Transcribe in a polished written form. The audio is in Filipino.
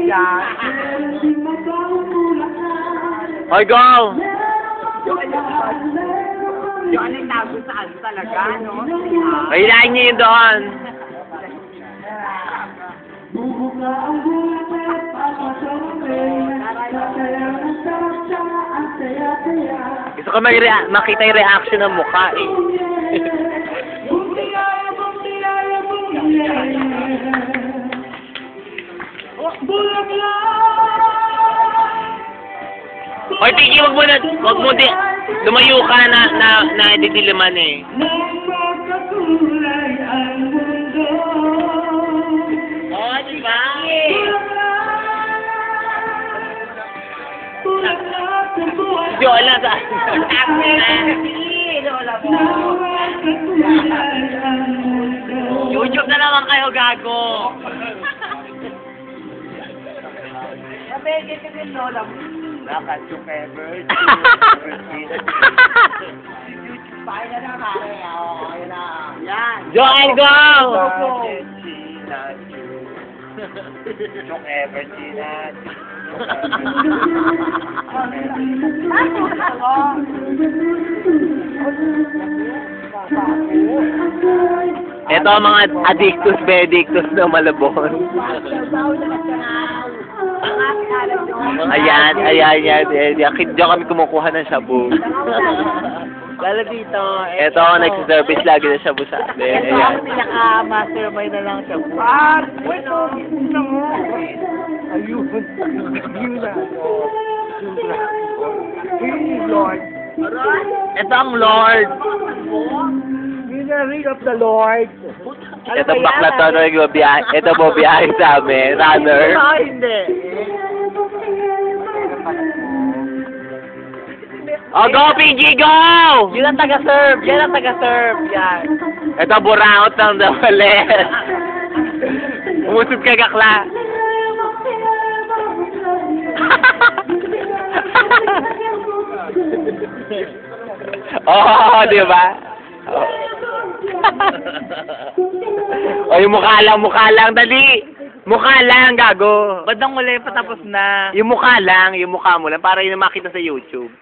yan. Hoy, go! Yung ano yung tago sa ano talaga, no? Kailangan niyo yun doon. Gusto ko makita yung reaction ng mukha eh. Hoy, Tiki, wag mo lumayo ka na didiliman eh. Oh, diba? Jola sa... YouTube na naman kayo, gago. Sabi, dito din lola mo. Nakachuk ever. Bye na lang, pare. Ayun na. Yan. Joel, go! Chuk ever, Gina. Ito ang mga addictus, bedictus ng Malabon. Ayan. Diyan kami kumukuha ng shabu. Lalo dito. Ito ang nagsiservice lagi ng shabu sa amin. Ayan. Pinaka-mastermind na lang siya. Wait, ayun. Yun na. Lord. Ito ang Lord. Yun na, ring of the Lord. Ito bakla to na nagbabiyahe. Ito mo biyahe sa amin. Runner. Hindi. Oh, go, PG, go! Yun ang taga-serve. Yan ang taga-serve. Yan. Ito, buraot ng dawalet. Umusog ka, gakla. Oh, di ba? Oh. Oh, yung mukha lang, dali. Mukha lang, gago. Bandang uli, patapos na. Yung mukha mo lang, para yun makita sa YouTube.